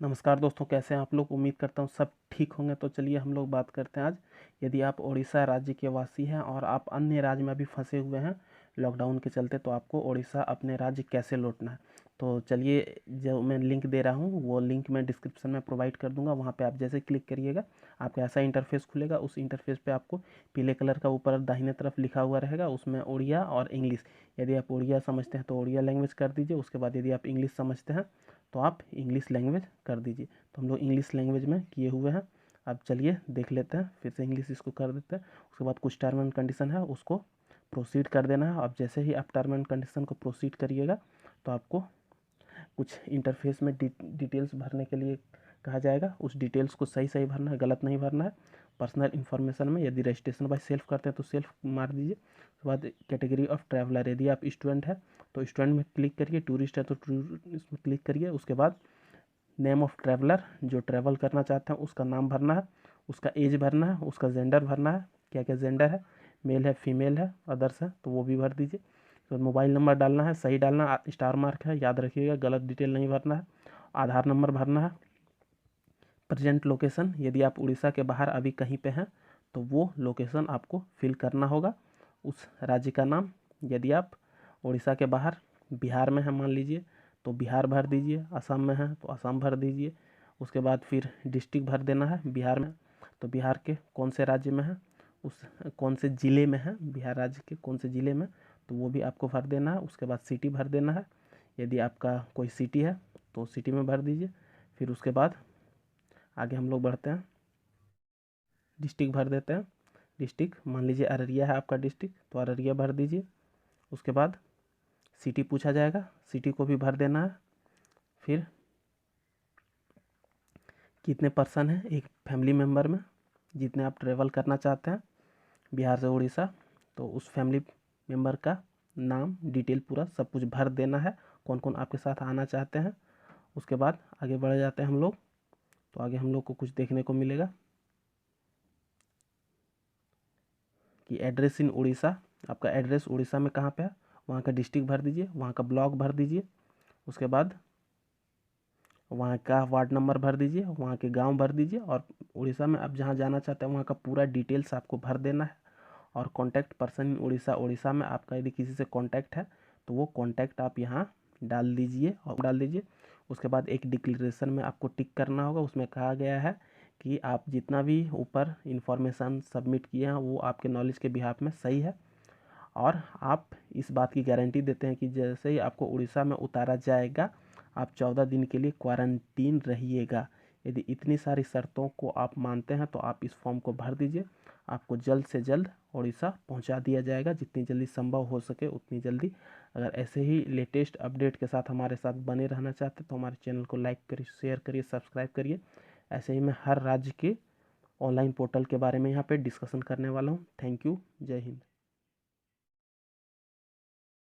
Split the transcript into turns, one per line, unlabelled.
नमस्कार दोस्तों, कैसे हैं आप लोग। उम्मीद करता हूँ सब ठीक होंगे। तो चलिए हम लोग बात करते हैं आज। यदि आप उड़ीसा राज्य के वासी हैं और आप अन्य राज्य में भी फंसे हुए हैं लॉकडाउन के चलते, तो आपको उड़ीसा अपने राज्य कैसे लौटना है। तो चलिए, जो मैं लिंक दे रहा हूँ वो लिंक मैं डिस्क्रिप्शन में प्रोवाइड कर दूंगा। वहाँ पे आप जैसे क्लिक करिएगा आपका ऐसा इंटरफेस खुलेगा। उस इंटरफेस पे आपको पीले कलर का ऊपर दाहिने तरफ लिखा हुआ रहेगा, उसमें उड़िया और इंग्लिश। यदि आप उड़िया समझते हैं तो उड़िया लैंग्वेज कर दीजिए। उसके बाद यदि आप इंग्लिश समझते हैं तो आप इंग्लिश लैंग्वेज कर दीजिए। तो हम लोग इंग्लिश लैंग्वेज में किए हुए हैं। अब चलिए देख लेते हैं, फिर से इंग्लिश इसको कर देते हैं। उसके बाद कुछ टर्म एंड कंडीशन है, उसको प्रोसीड कर देना है। अब जैसे ही आप टर्म एंड कंडीशन को प्रोसीड करिएगा तो आपको कुछ इंटरफेस में डिटेल्स भरने के लिए कहा जाएगा। उस डिटेल्स को सही सही भरना है, गलत नहीं भरना है। पर्सनल इन्फॉर्मेशन में यदि रजिस्ट्रेशन बाय सेल्फ करते हैं तो सेल्फ मार दीजिए। उसके बाद कैटेगरी ऑफ ट्रैवलर, यदि आप स्टूडेंट है तो स्टूडेंट में क्लिक करिए, टूरिस्ट है तो टूरिस्ट में क्लिक करिए। उसके बाद नेम ऑफ ट्रैवलर, जो ट्रैवल करना चाहते हैं उसका नाम भरना है, उसका एज भरना है, उसका जेंडर भरना है, क्या क्या जेंडर है, मेल है फीमेल है अदर्स है तो वो भी भर दीजिए। तो मोबाइल नंबर डालना है, सही डालना, स्टार मार्क है याद रखिएगा, गलत डिटेल नहीं भरना है। आधार नंबर भरना है। प्रेजेंट लोकेशन, यदि आप उड़ीसा के बाहर अभी कहीं पे हैं तो वो लोकेशन आपको फिल करना होगा। उस राज्य का नाम, यदि आप उड़ीसा के बाहर बिहार में हैं मान लीजिए तो बिहार भर दीजिए, असम में हैं तो असम भर दीजिए। उसके बाद फिर डिस्ट्रिक्ट भर देना है। बिहार में तो बिहार के कौन से राज्य में है, उस कौन से ज़िले में है, बिहार राज्य के कौन से ज़िले में, तो वो भी आपको भर देना है। उसके बाद सिटी भर देना है, यदि आपका कोई सिटी है तो सिटी में भर दीजिए। फिर उसके बाद आगे हम लोग बढ़ते हैं, डिस्ट्रिक्ट भर देते हैं। डिस्ट्रिक्ट मान लीजिए अररिया है आपका डिस्ट्रिक्ट तो अररिया भर दीजिए। उसके बाद सिटी पूछा जाएगा, सिटी को भी भर देना है। फिर कितने पर्सन हैं एक फैमिली मेम्बर में, जितने आप ट्रेवल करना चाहते हैं बिहार से उड़ीसा, तो उस फैमिली मेम्बर का नाम डिटेल पूरा सब कुछ भर देना है, कौन कौन आपके साथ आना चाहते हैं। उसके बाद आगे बढ़ जाते हैं हम लोग। तो आगे हम लोग को कुछ देखने को मिलेगा कि एड्रेस इन उड़ीसा, आपका एड्रेस उड़ीसा में कहाँ पे है, वहाँ का डिस्ट्रिक्ट भर दीजिए, वहाँ का ब्लॉक भर दीजिए। उसके बाद वहाँ का वार्ड नंबर भर दीजिए, वहाँ के गांव भर दीजिए। और उड़ीसा में आप जहाँ जाना चाहते हैं वहाँ का पूरा डिटेल्स आपको भर देना है। और contact person in Orissa, Orissa में आपका यदि किसी से कॉन्टैक्ट है तो वो कॉन्टैक्ट आप यहाँ डाल दीजिए और डाल दीजिए। उसके बाद एक डिक्लेरेशन में आपको टिक करना होगा, उसमें कहा गया है कि आप जितना भी ऊपर इंफॉर्मेशन सबमिट किए हैं वो आपके नॉलेज के बिहाफ में सही है। और आप इस बात की गारंटी देते हैं कि जैसे ही आपको उड़ीसा में उतारा जाएगा आप 14 दिन के लिए क्वारंटीन रहिएगा। यदि इतनी सारी शर्तों को आप मानते हैं तो आप इस फॉर्म को भर दीजिए। आपको जल्द से जल्द उड़ीसा पहुंचा दिया जाएगा, जितनी जल्दी संभव हो सके उतनी जल्दी। अगर ऐसे ही लेटेस्ट अपडेट के साथ हमारे साथ बने रहना चाहते तो हमारे चैनल को लाइक करिए, शेयर करिए, सब्सक्राइब करिए। ऐसे ही मैं हर राज्य के ऑनलाइन पोर्टल के बारे में यहाँ पे डिस्कशन करने वाला हूँ। थैंक यू, जय हिंद।